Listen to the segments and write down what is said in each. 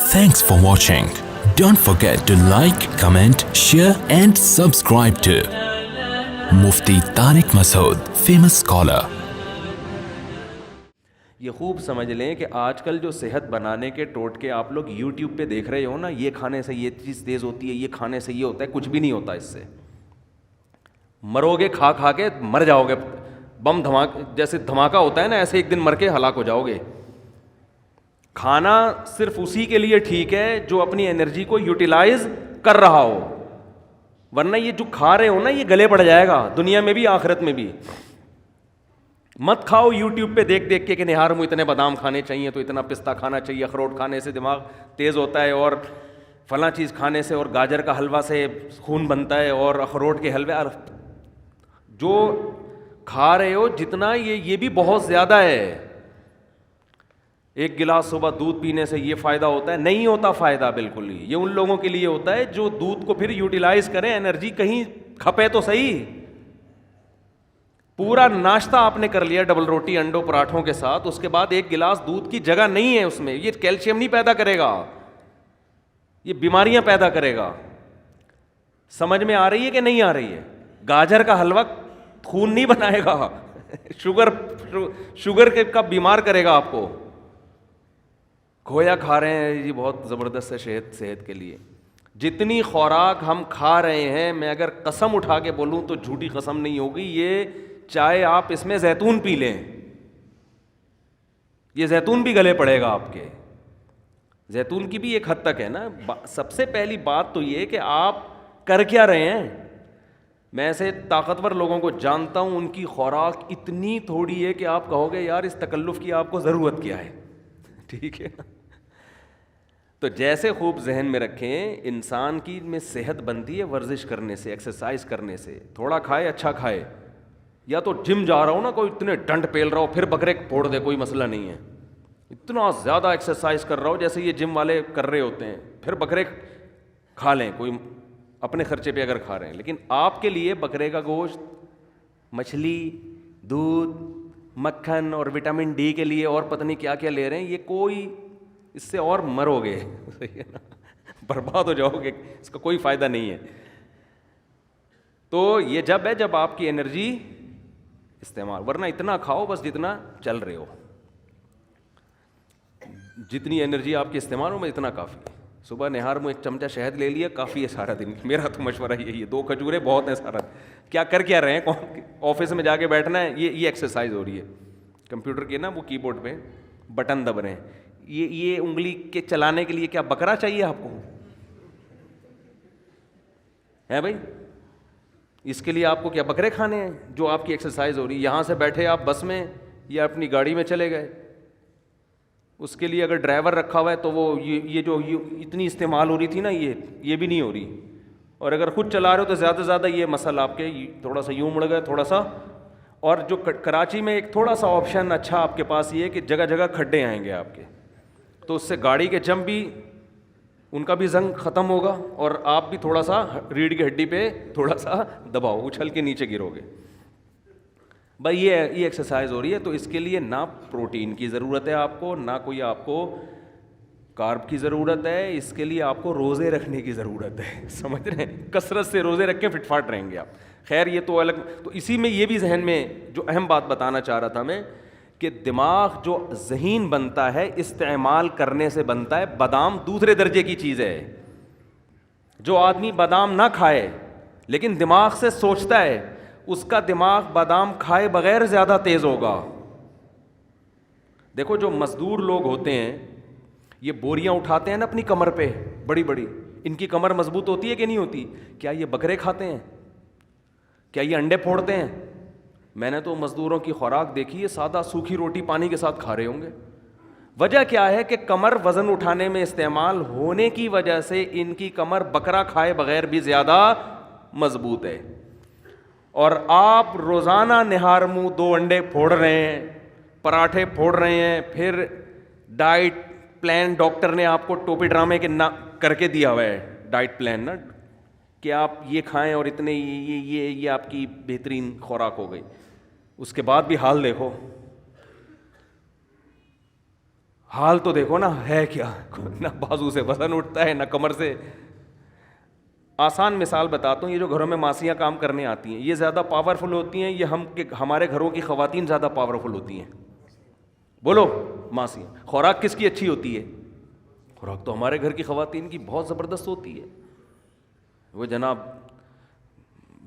Thanks for watching. Don't forget to like, comment, share and subscribe to Mufti Tariq Masood, famous scholar. یہ خوب سمجھ لیں کہ آج کل جو صحت بنانے کے ٹوٹکے آپ لوگ یوٹیوب پہ دیکھ رہے ہو نا، یہ کھانے سے یہ چیز تیز ہوتی ہے، یہ کھانے سے یہ ہوتا ہے، کچھ بھی نہیں ہوتا اس سے. مرو گے کھا کھا کے، مر جاؤ گے. بم دھماکہ جیسے دھماکہ ہوتا ہے نا، ایسے ایک دن مر کے ہلاک ہو جاؤ گے. کھانا صرف اسی کے لیے ٹھیک ہے جو اپنی انرجی کو یوٹیلائز کر رہا ہو، ورنہ یہ جو کھا رہے ہو نا یہ گلے پڑ جائے گا، دنیا میں بھی آخرت میں بھی. مت کھاؤ یوٹیوب پہ دیکھ دیکھ کے کہ نہار منہ اتنے بادام کھانے چاہیے تو اتنا پستہ کھانا چاہیے، اخروٹ کھانے سے دماغ تیز ہوتا ہے، اور فلاں چیز کھانے سے اور گاجر کا حلوہ سے خون بنتا ہے، اور اخروٹ کے حلوے. جو کھا رہے ہو جتنا یہ بھی بہت زیادہ ہے. ایک گلاس صبح دودھ پینے سے یہ فائدہ ہوتا ہے؟ نہیں ہوتا فائدہ بالکل ہی. یہ ان لوگوں کے لیے ہوتا ہے جو دودھ کو پھر یوٹیلائز کریں، انرجی کہیں کھپے تو صحیح. پورا ناشتہ آپ نے کر لیا ڈبل روٹی انڈوں پراٹھوں کے ساتھ، اس کے بعد ایک گلاس دودھ کی جگہ نہیں ہے اس میں، یہ کیلشیم نہیں پیدا کرے گا، یہ بیماریاں پیدا کرے گا. سمجھ میں آ رہی ہے کہ نہیں آ رہی ہے؟ گاجر کا حلوہ خون نہیں بنائے گا، شوگر کا بیمار کرے گا آپ کو. کھویا کھا رہے ہیں جی، بہت زبردست ہے صحت کے لیے. جتنی خوراک ہم کھا رہے ہیں، میں اگر قسم اٹھا کے بولوں تو جھوٹی قسم نہیں ہوگی، یہ چاہے آپ اس میں زیتون پی لیں، یہ زیتون بھی گلے پڑے گا آپ کے. زیتون کی بھی ایک حد تک ہے نا. سب سے پہلی بات تو یہ کہ آپ کر کیا رہے ہیں. میں ایسے طاقتور لوگوں کو جانتا ہوں، ان کی خوراک اتنی تھوڑی ہے کہ آپ کہو گے یار اس تکلف کی آپ کو ضرورت کیا ہے. ٹھیک ہے. تو جیسے خوب ذہن میں رکھیں، انسان کی میں صحت بنتی ہے ورزش کرنے سے، ایکسرسائز کرنے سے. تھوڑا کھائے اچھا کھائے، یا تو جم جا رہا ہو نا، کوئی اتنے ڈنڈ پیل رہا ہو پھر بکرے پھوڑ دے، کوئی مسئلہ نہیں ہے. اتنا زیادہ ایکسرسائز کر رہا ہو جیسے یہ جم والے کر رہے ہوتے ہیں، پھر بکرے کھا لیں، کوئی اپنے خرچے پہ اگر کھا رہے ہیں. لیکن آپ کے لیے بکرے کا گوشت، مچھلی، دودھ، مکھن اور وٹامن ڈی کے لیے اور پتہ نہیں کیا کیا لے رہے ہیں، یہ کوئی اس سے اور مرو گے، صحیح ہے نا، برباد ہو جاؤ گے، اس کا کوئی فائدہ نہیں ہے. تو یہ جب ہے جب آپ کی انرجی استعمال، ورنہ اتنا کھاؤ بس جتنا چل رہے ہو، جتنی انرجی آپ کی استعمال ہو میں اتنا کافی. صبح نہار میں ایک چمچہ شہد لے لیا، کافی ہے سارا دن. میرا تو مشورہ یہی ہے، 2 کھجوریں بہت ہیں سارا. کیا کر کیا رہے ہیں؟ آفس میں جا کے بیٹھنا ہے، یہ ایکسرسائز ہو رہی ہے. کمپیوٹر کے نا وہ کی بورڈ پہ بٹن دب رہے ہیں، یہ انگلی کے چلانے کے لیے کیا بکرا چاہیے آپ کو ہے بھائی؟ اس کے لیے آپ کو کیا بکرے کھانے ہیں جو آپ کی ایکسرسائز ہو رہی ہے؟ یہاں سے بیٹھے آپ بس میں یا اپنی گاڑی میں چلے گئے، اس کے لیے اگر ڈرائیور رکھا ہوا ہے تو وہ یہ جو اتنی استعمال ہو رہی تھی نا، یہ بھی نہیں ہو رہی. اور اگر خود چلا رہے ہو تو زیادہ سے زیادہ یہ مسل آپ کے تھوڑا سا یوں مڑ گئے تھوڑا سا. اور جو کراچی میں ایک تھوڑا سا آپشن اچھا آپ کے پاس یہ ہے کہ جگہ جگہ کھڈے آئیں گے آپ کے، تو اس سے گاڑی کے جم بھی ان کا بھی زنگ ختم ہوگا، اور آپ بھی تھوڑا سا ریڑھ کی ہڈی پہ تھوڑا سا دباؤ، اچھل کے نیچے گرو گے. بھائی یہ ایکسرسائز ہو رہی ہے، تو اس کے لیے نہ پروٹین کی ضرورت ہے آپ کو، نہ کوئی آپ کو کارب کی ضرورت ہے. اس کے لیے آپ کو روزے رکھنے کی ضرورت ہے. سمجھ رہے ہیں؟ کثرت سے روزے رکھ کے فٹ فاٹ رہیں گے آپ. خیر یہ تو الگ. تو اسی میں یہ بھی ذہن میں جو اہم بات بتانا چاہ رہا تھا میں، کہ دماغ جو ذہین بنتا ہے استعمال کرنے سے بنتا ہے. بادام دوسرے درجے کی چیز ہے. جو آدمی بادام نہ کھائے لیکن دماغ سے سوچتا ہے، اس کا دماغ بادام کھائے بغیر زیادہ تیز ہوگا. دیکھو جو مزدور لوگ ہوتے ہیں، یہ بوریاں اٹھاتے ہیں نا اپنی کمر پہ بڑی بڑی، ان کی کمر مضبوط ہوتی ہے کہ نہیں ہوتی؟ کیا یہ بکرے کھاتے ہیں؟ کیا یہ انڈے پھوڑتے ہیں؟ میں نے تو مزدوروں کی خوراک دیکھی ہے، سادہ سوکھی روٹی پانی کے ساتھ کھا رہے ہوں گے. وجہ کیا ہے کہ کمر وزن اٹھانے میں استعمال ہونے کی وجہ سے ان کی کمر بکرا کھائے بغیر بھی زیادہ مضبوط ہے. اور آپ روزانہ نہار منہ 2 انڈے پھوڑ رہے ہیں، پراٹھے پھوڑ رہے ہیں، پھر ڈائٹ پلان ڈاکٹر نے آپ کو ٹوپی ڈرامے کے کر کے دیا ہوا ہے ڈائٹ پلان نا، کہ آپ یہ کھائیں اور اتنے یہ آپ کی بہترین خوراک ہو گئی. اس کے بعد بھی حال دیکھو. حال تو دیکھو نا ہے کیا، نہ بازو سے وزن اٹھتا ہے نہ کمر سے. آسان مثال بتاتا ہوں، یہ جو گھروں میں ماسیاں کام کرنے آتی ہیں یہ زیادہ پاورفل ہوتی ہیں، یہ ہمارے گھروں کی خواتین زیادہ پاورفل ہوتی ہیں؟ بولو. ماسیاں. خوراک کس کی اچھی ہوتی ہے؟ خوراک تو ہمارے گھر کی خواتین کی بہت زبردست ہوتی ہے. وہ جناب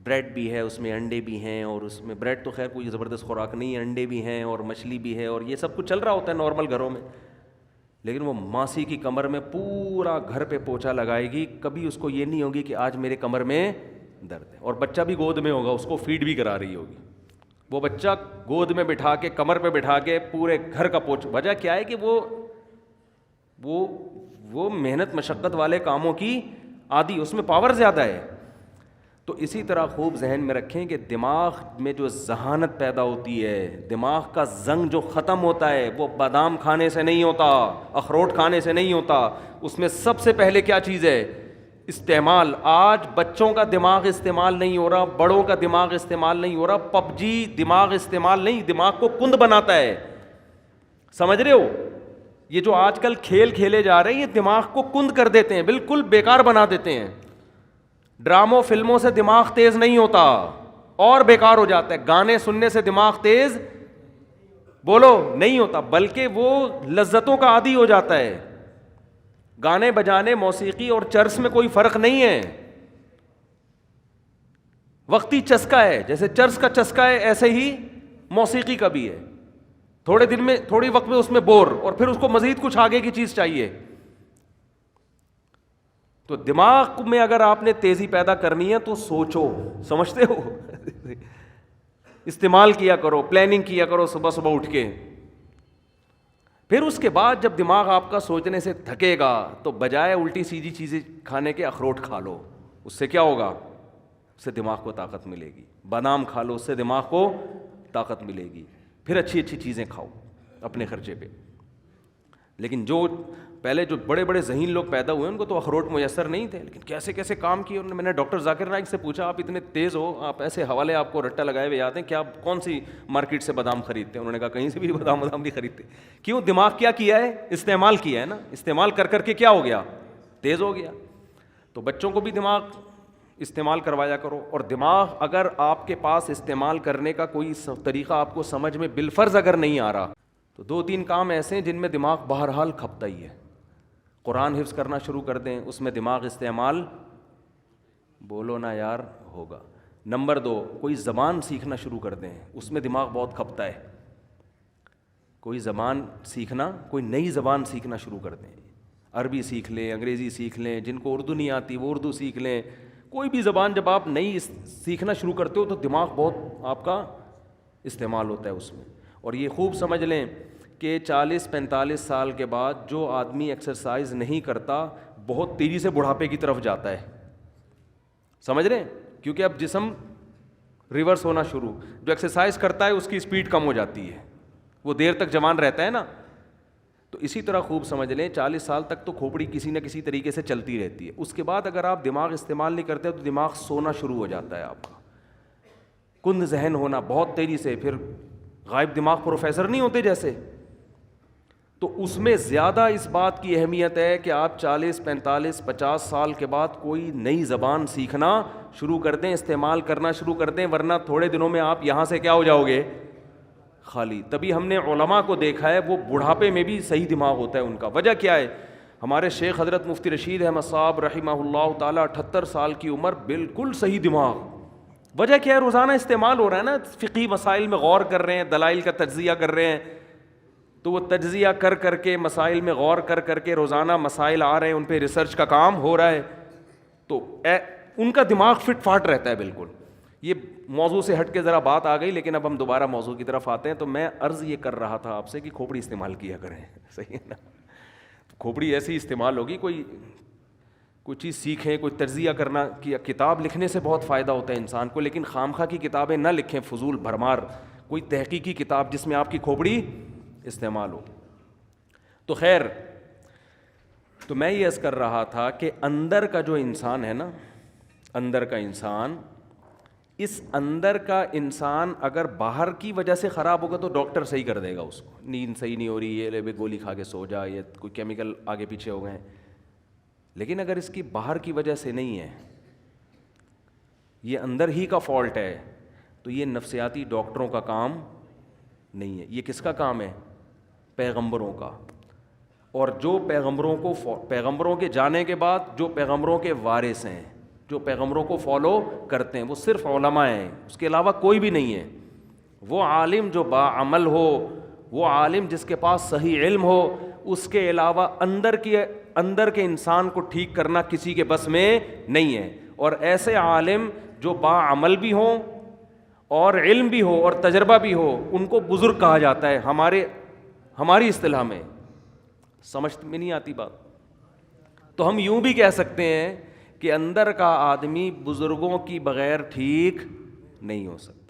بریڈ بھی ہے اس میں، انڈے بھی ہیں، اور اس میں بریڈ تو خیر کوئی زبردست خوراک نہیں ہے، انڈے بھی ہیں اور مچھلی بھی ہے اور یہ سب کچھ چل رہا ہوتا ہے نارمل گھروں میں. لیکن وہ ماسی کی کمر میں پورا گھر پہ پوچھا لگائے گی، کبھی اس کو یہ نہیں ہوگی کہ آج میرے کمر میں درد ہے. اور بچہ بھی گود میں ہوگا، اس کو فیڈ بھی کرا رہی ہوگی. وہ بچہ گود میں بٹھا کے کمر پہ بٹھا کے پورے گھر کا پوچھ. وجہ کیا ہے کہ وہ محنت مشقت والے کاموں کی عادی، اس میں پاور زیادہ ہے. تو اسی طرح خوب ذہن میں رکھیں کہ دماغ میں جو ذہانت پیدا ہوتی ہے، دماغ کا زنگ جو ختم ہوتا ہے وہ بادام کھانے سے نہیں ہوتا، اخروٹ کھانے سے نہیں ہوتا. اس میں سب سے پہلے کیا چیز ہے؟ استعمال. آج بچوں کا دماغ استعمال نہیں ہو رہا، بڑوں کا دماغ استعمال نہیں ہو رہا. پب جی دماغ استعمال نہیں، دماغ کو کند بناتا ہے. سمجھ رہے ہو؟ یہ جو آج کل کھیل کھیلے جا رہے ہیں یہ دماغ کو کند کر دیتے ہیں، بالکل بیکار بنا دیتے ہیں. ڈراموں فلموں سے دماغ تیز نہیں ہوتا اور بیکار ہو جاتا ہے. گانے سننے سے دماغ تیز بولو نہیں ہوتا، بلکہ وہ لذتوں کا عادی ہو جاتا ہے. گانے بجانے، موسیقی اور چرس میں کوئی فرق نہیں ہے، وقتی چسکا ہے. جیسے چرس کا چسکا ہے ایسے ہی موسیقی کا بھی ہے. تھوڑے دن میں، تھوڑی وقت میں اس میں بور، اور پھر اس کو مزید کچھ آگے کی چیز چاہیے. تو دماغ میں اگر آپ نے تیزی پیدا کرنی ہے تو سوچو، سمجھتے ہو، استعمال کیا کرو، پلاننگ کیا کرو صبح صبح اٹھ کے. پھر اس کے بعد جب دماغ آپ کا سوچنے سے تھکے گا تو بجائے الٹی سیدھی چیزیں کھانے کے اخروٹ کھا لو. اس سے کیا ہوگا؟ اس سے دماغ کو طاقت ملے گی. بادام کھا لو، اس سے دماغ کو طاقت ملے گی. پھر اچھی اچھی چیزیں کھاؤ اپنے خرچے پہ. لیکن جو پہلے جو بڑے بڑے ذہین لوگ پیدا ہوئے ان کو تو اخروٹ میسر نہیں تھے، لیکن کیسے کیسے کام کیے انہوں نے. میں نے ڈاکٹر ذاکر نائک سے پوچھا، آپ اتنے تیز ہو، آپ ایسے حوالے آپ کو رٹا لگائے ہوئے یاد ہیں، کیا کون سی مارکیٹ سے بادام خریدتے ہیں؟ انہوں نے کہا کہیں سے بھی بادام نہیں خریدتے. کیوں؟ دماغ کیا کیا ہے؟ استعمال کیا ہے نا. استعمال کر کر کے کیا ہو گیا؟ تیز ہو گیا. تو بچوں کو بھی دماغ استعمال کروایا کرو. اور دماغ اگر آپ کے پاس استعمال کرنے کا کوئی طریقہ آپ کو سمجھ میں بالفرض اگر نہیں آ رہا تو 2-3 کام ایسے ہیں جن میں دماغ بہرحال کھپتا ہی ہے. قرآن حفظ کرنا شروع کر دیں، اس میں دماغ استعمال بولو نا یار ہوگا. نمبر 2، کوئی زبان سیکھنا شروع کر دیں، اس میں دماغ بہت کھپتا ہے. کوئی زبان سیکھنا، کوئی نئی زبان سیکھنا شروع کر دیں. عربی سیکھ لیں، انگریزی سیکھ لیں، جن کو اردو نہیں آتی وہ اردو سیکھ لیں. کوئی بھی زبان جب آپ نئی سیکھنا شروع کرتے ہو تو دماغ بہت آپ کا استعمال ہوتا ہے اس میں. اور یہ خوب سمجھ لیں کہ 40-45 سال کے بعد جو آدمی ایکسرسائز نہیں کرتا بہت تیزی سے بڑھاپے کی طرف جاتا ہے. سمجھ رہے ہیں؟ کیونکہ اب جسم ریورس ہونا شروع. جو ایکسرسائز کرتا ہے اس کی اسپیڈ کم ہو جاتی ہے، وہ دیر تک جوان رہتا ہے نا. تو اسی طرح خوب سمجھ لیں 40 سال تک تو کھوپڑی کسی نہ کسی طریقے سے چلتی رہتی ہے. اس کے بعد اگر آپ دماغ استعمال نہیں کرتے تو دماغ سونا شروع ہو جاتا ہے آپ کا، کند ذہن ہونا بہت تیزی سے. پھر غائب دماغ پروفیسر نہیں ہوتے جیسے، تو اس میں زیادہ اس بات کی اہمیت ہے کہ آپ 40, 45, 50 سال کے بعد کوئی نئی زبان سیکھنا شروع کر دیں، استعمال کرنا شروع کر دیں، ورنہ تھوڑے دنوں میں آپ یہاں سے کیا ہو جاؤ گے؟ خالی. تبھی ہم نے علماء کو دیکھا ہے وہ بڑھاپے میں بھی صحیح دماغ ہوتا ہے ان کا. وجہ کیا ہے؟ ہمارے شیخ حضرت مفتی رشید احمد صاحب رحمہ اللہ تعالیٰ 78 سال کی عمر، بالکل صحیح دماغ. وجہ کیا ہے؟ روزانہ استعمال ہو رہا ہے نا، فقہی مسائل میں غور کر رہے ہیں، دلائل کا تجزیہ کر رہے ہیں. تو وہ تجزیہ کر کر کے، مسائل میں غور کر کر کے روزانہ مسائل آ رہے ہیں، ان پہ ریسرچ کا کام ہو رہا ہے، تو ان کا دماغ فٹ فاٹ رہتا ہے بالکل. یہ موضوع سے ہٹ کے ذرا بات آ گئی، لیکن اب ہم دوبارہ موضوع کی طرف آتے ہیں. تو میں عرض یہ کر رہا تھا آپ سے کہ کھوپڑی استعمال کیا کریں. صحیح ہے نا؟ کھوپڑی ایسی استعمال ہوگی، کوئی چیز سیکھیں، کوئی تجزیہ کرنا. کتاب لکھنے سے بہت فائدہ ہوتا ہے انسان کو، لیکن خامخواہ کی کتابیں نہ لکھیں فضول بھرمار. کوئی تحقیقی کتاب جس میں آپ کی کھوپڑی استعمال ہو. تو خیر، تو میں یہ عرض کر رہا تھا کہ اندر کا جو انسان ہے نا، اندر کا انسان، اس اندر کا انسان اگر باہر کی وجہ سے خراب ہوگا تو ڈاکٹر صحیح کر دے گا اس کو, نیند صحیح نہیں ہو رہی, یہ لے گولی کھا کے سو جا, یہ کوئی کیمیکل آگے پیچھے ہو گئے ہیں. لیکن اگر اس کی باہر کی وجہ سے نہیں ہے, یہ اندر ہی کا فالٹ ہے, تو یہ نفسیاتی ڈاکٹروں کا کام نہیں ہے. یہ کس کا کام ہے؟ پیغمبروں کا. اور جو پیغمبروں کے جانے کے بعد جو پیغمبروں کے وارث ہیں, جو پیغمبروں کو فالو کرتے ہیں, وہ صرف علماء ہیں, اس کے علاوہ کوئی بھی نہیں ہے. وہ عالم جو باعمل ہو, وہ عالم جس کے پاس صحیح علم ہو, اس کے علاوہ اندر کے انسان کو ٹھیک کرنا کسی کے بس میں نہیں ہے. اور ایسے عالم جو باعمل بھی ہوں اور علم بھی ہو اور تجربہ بھی ہو, ان کو بزرگ کہا جاتا ہے ہماری اصطلاح میں. سمجھ میں نہیں آتی بات؟ تو ہم یوں بھی کہہ سکتے ہیں کہ اندر کا آدمی بزرگوں کی بغیر ٹھیک نہیں ہو سکتا.